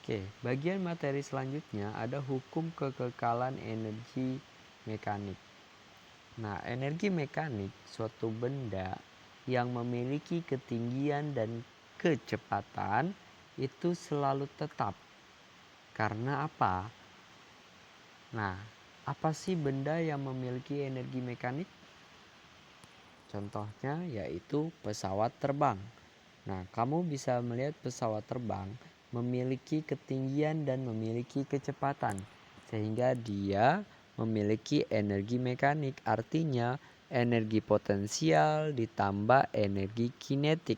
Oke, bagian materi selanjutnya ada hukum kekekalan energi mekanik. Nah, energi mekanik suatu benda yang memiliki ketinggian dan kecepatan itu selalu tetap. Karena apa? Nah, apa sih benda yang memiliki energi mekanik? Contohnya yaitu pesawat terbang. Nah, kamu bisa melihat pesawat terbang memiliki ketinggian dan memiliki kecepatan, sehingga dia memiliki energi mekanik. Artinya energi potensial ditambah energi kinetik.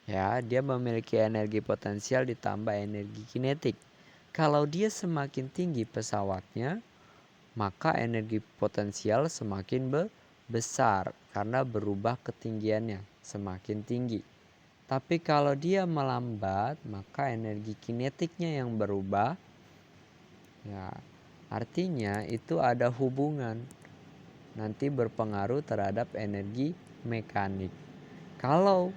Ya, dia memiliki energi potensial ditambah energi kinetik. Kalau dia semakin tinggi pesawatnya, maka energi potensial semakin besar karena berubah ketinggiannya semakin tinggi. Tapi kalau dia melambat, maka energi kinetiknya yang berubah. Ya, artinya itu ada hubungan nanti berpengaruh terhadap energi mekanik. Kalau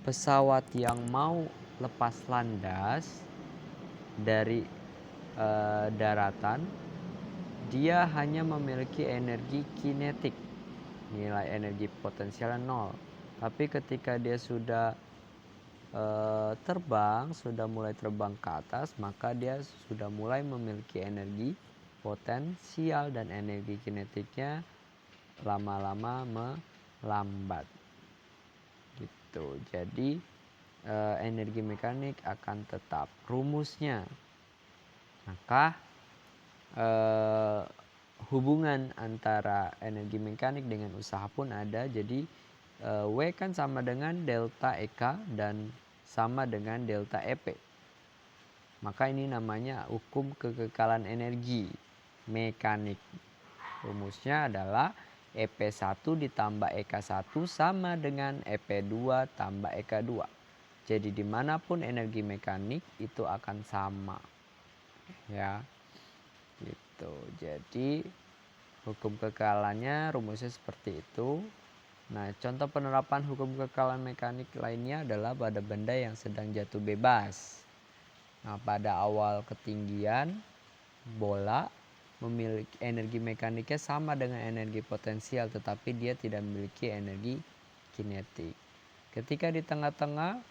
pesawat yang mau lepas landas dari daratan, dia hanya memiliki energi kinetik, nilai energi potensialnya 0. Tapi ketika dia sudah terbang, sudah mulai terbang ke atas, maka dia sudah mulai memiliki energi potensial dan energi kinetiknya lama-lama melambat. Gitu. Jadi energi mekanik akan tetap. Rumusnya, maka hubungan antara energi mekanik dengan usaha pun ada. Jadi W kan sama dengan delta EK dan sama dengan delta EP. Maka ini namanya hukum kekekalan energi mekanik. Rumusnya adalah EP1 ditambah EK1 sama dengan EP2 tambah EK2. Jadi dimanapun energi mekanik itu akan sama. Ya, gitu. Jadi hukum kekekalannya rumusnya seperti itu. Nah, contoh penerapan hukum kekekalan mekanik lainnya adalah pada benda yang sedang jatuh bebas. Nah, pada awal ketinggian bola memiliki energi mekaniknya sama dengan energi potensial, tetapi dia tidak memiliki energi kinetik. Ketika di tengah-tengah,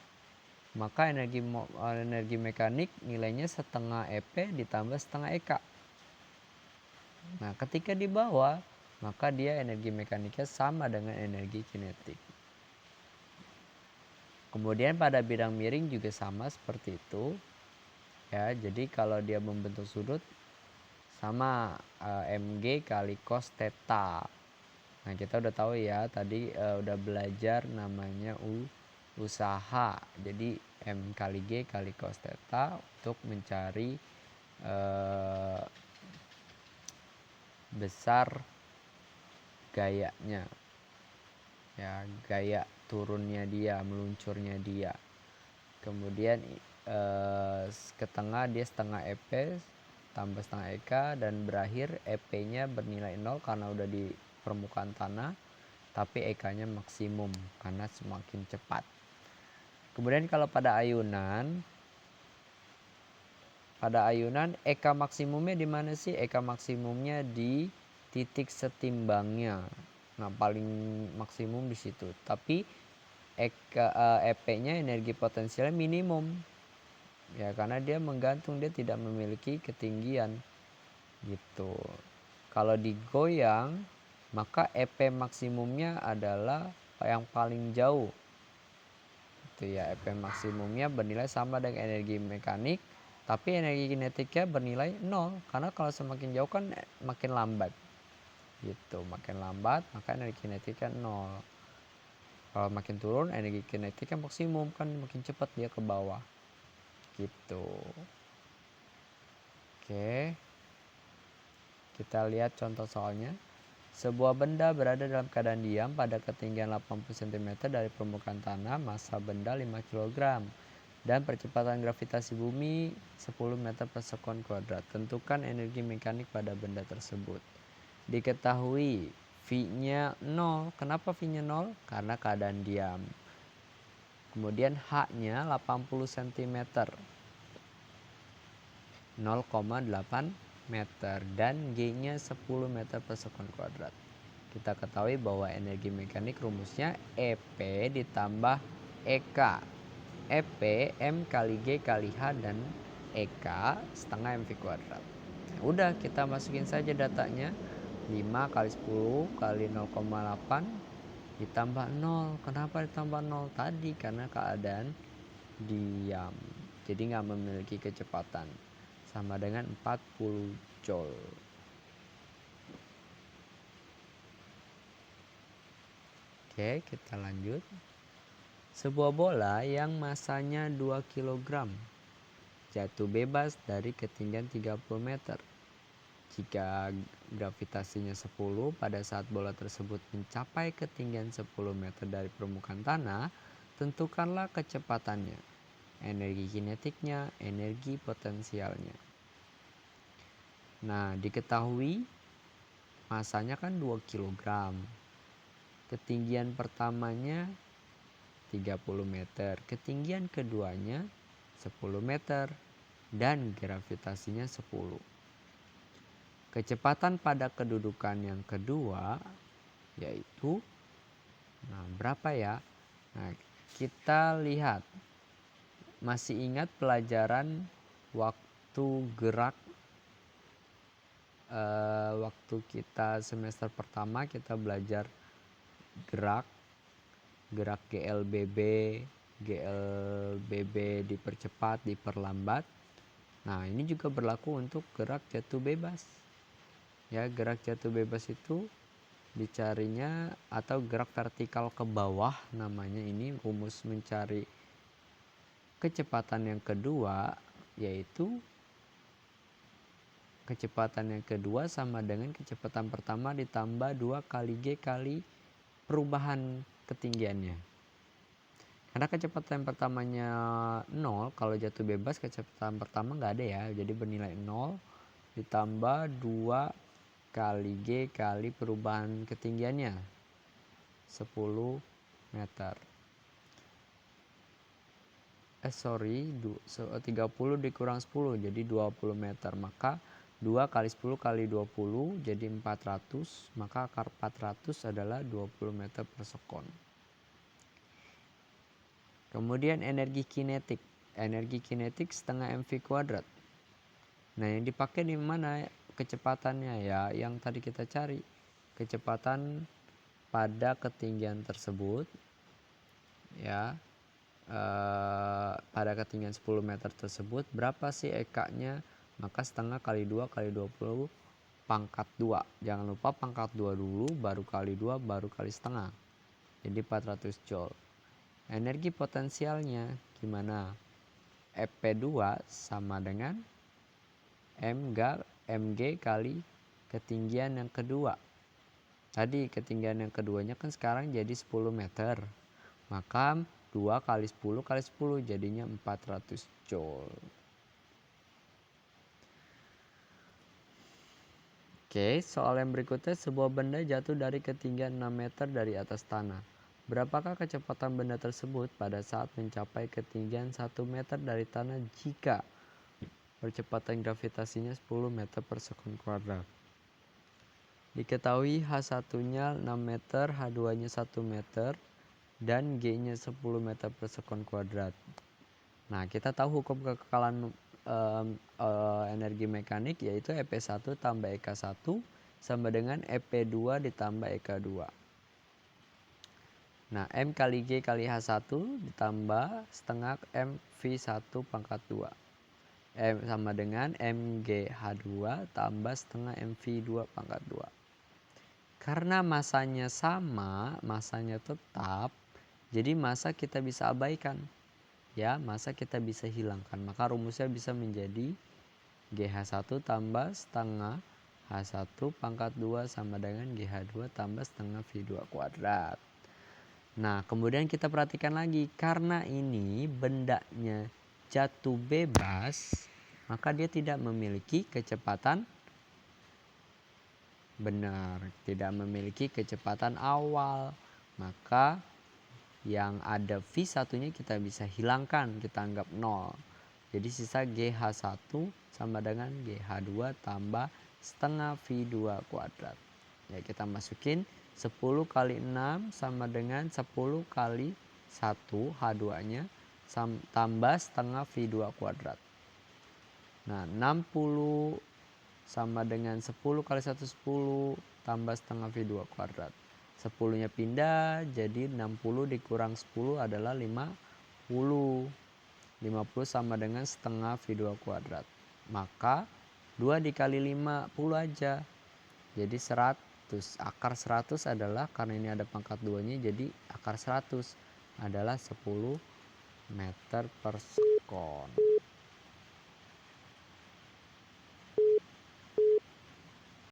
maka energi mekanik nilainya setengah EP ditambah setengah EK. Nah, ketika di bawah, maka dia energi mekaniknya sama dengan energi kinetik. Kemudian pada bidang miring juga sama seperti itu. Ya, jadi kalau dia membentuk sudut sama mg kali cos theta. Nah, kita udah tahu ya tadi udah belajar namanya usaha. Jadi m kali g kali cos theta untuk mencari besar gayanya. Ya, gaya turunnya dia, meluncurnya dia. Kemudian ke tengah dia setengah EP tambah setengah EK dan berakhir EP-nya bernilai 0 karena udah di permukaan tanah, tapi EK-nya maksimum karena semakin cepat. Kemudian kalau pada ayunan EK maksimumnya di mana sih? EK maksimumnya di titik setimbangnya. Nah, paling maksimum di situ. Tapi EP-nya energi potensialnya minimum. Ya, karena dia menggantung, dia tidak memiliki ketinggian. Gitu. Kalau digoyang, maka EP maksimumnya adalah yang paling jauh. Itu ya, EP maksimumnya bernilai sama dengan energi mekanik, tapi energi kinetiknya bernilai 0 karena kalau semakin jauh kan makin lambat. Gitu, makin lambat maka energi kinetiknya 0. Kalau makin turun energi kinetiknya maksimum kan makin cepat dia ke bawah. Gitu. Oke. Kita lihat contoh soalnya. Sebuah benda berada dalam keadaan diam pada ketinggian 80 cm dari permukaan tanah, massa benda 5 kg dan percepatan gravitasi bumi 10 meter per sekon kuadrat. Tentukan energi mekanik pada benda tersebut. Diketahui V-nya 0. Kenapa V-nya 0? Karena keadaan diam. Kemudian H-nya 80 cm. 0,8 meter dan G-nya 10 meter per sekon kuadrat. Kita ketahui bahwa energi mekanik rumusnya EP ditambah EK. EP M kali G kali H dan EK setengah MV kuadrat. Nah, udah kita masukin saja datanya. 5 kali 10 kali 0,8 ditambah 0. Kenapa ditambah 0? Tadi karena keadaan diam. Jadi nggak memiliki kecepatan. Sama dengan 40 Joule. Oke, kita lanjut. Sebuah bola yang masanya 2 kg jatuh bebas dari ketinggian 30 meter. Jika gravitasinya 10 pada saat bola tersebut mencapai ketinggian 10 meter dari permukaan tanah, tentukanlah kecepatannya, energi kinetiknya, energi potensialnya. Nah, diketahui masanya kan 2 kg. Ketinggian pertamanya 30 meter, ketinggian keduanya 10 meter, dan gravitasinya 10. Kecepatan pada kedudukan yang kedua yaitu, berapa ya? Nah, kita lihat. Masih ingat pelajaran waktu gerak waktu kita semester pertama kita belajar gerak GLBB dipercepat, diperlambat. Nah, ini juga berlaku untuk gerak jatuh bebas. Ya, gerak jatuh bebas itu dicarinya atau gerak vertikal ke bawah namanya. Ini rumus mencari kecepatan yang kedua yaitu kecepatan yang kedua sama dengan kecepatan pertama ditambah 2 kali G kali perubahan ketinggiannya. Karena kecepatan pertamanya 0, kalau jatuh bebas kecepatan pertama nggak ada ya, jadi bernilai 0 ditambah 2 kali G kali perubahan ketinggiannya 10 meter. 30 dikurang 10 jadi 20 meter, maka 2 kali 10 kali 20 jadi 400, maka akar 400 adalah 20 meter per sekon. Kemudian energi kinetik. Energi kinetik setengah MV kuadrat. Nah, yang dipakai di mana kecepatannya ya? Yang tadi kita cari. Kecepatan pada ketinggian tersebut ya. Pada ketinggian 10 meter tersebut berapa sih EK-nya? Maka setengah kali 2 kali 20 pangkat 2. Jangan lupa pangkat 2 dulu, baru kali 2, baru kali setengah. Jadi 400 Joule. Energi potensialnya gimana? EP2 sama dengan mg kali ketinggian yang kedua. Tadi ketinggian yang keduanya kan sekarang jadi 10 meter. Maka 2 kali 10 kali 10 jadinya 400 Joule. Oke, soal yang berikutnya, sebuah benda jatuh dari ketinggian 6 meter dari atas tanah. Berapakah kecepatan benda tersebut pada saat mencapai ketinggian 1 meter dari tanah jika percepatan gravitasinya 10 meter per sekon kuadrat? Diketahui H1-nya 6 meter, H2-nya 1 meter, dan G-nya 10 meter per sekon kuadrat. Nah, kita tahu hukum kekekalan energi mekanik yaitu EP1 tambah EK1 sama dengan EP2 ditambah EK2. Nah, M kali G kali H1 ditambah setengah MV1 pangkat 2. M sama dengan MGH2 tambah setengah MV2 pangkat 2. Karena masanya sama, masanya tetap, jadi massa kita bisa abaikan. Ya, massa kita bisa hilangkan. Maka rumusnya bisa menjadi GH1 tambah setengah H1 pangkat 2 sama dengan GH2 tambah setengah V2 kuadrat. Nah, kemudian kita perhatikan lagi. Karena ini bendanya jatuh bebas, maka dia tidak memiliki kecepatan benar. Tidak memiliki kecepatan awal. Maka yang ada V1-nya kita bisa hilangkan, kita anggap 0. Jadi sisa GH1 sama dengan GH2 tambah setengah V2 kuadrat. Ya, kita masukin 10 kali 6 sama dengan 10 kali 1 H2-nya tambah setengah V2 kuadrat. Nah, 60 sama dengan 10 kali 1 10 tambah setengah V2 kuadrat. 10-nya pindah, jadi 60 dikurang 10 adalah 50. 50 sama dengan setengah V2 kuadrat. Maka 2 dikali 50 aja. Jadi 100. Akar 100 adalah, karena ini ada pangkat 2-nya, jadi akar 100 adalah 10 meter per sekon.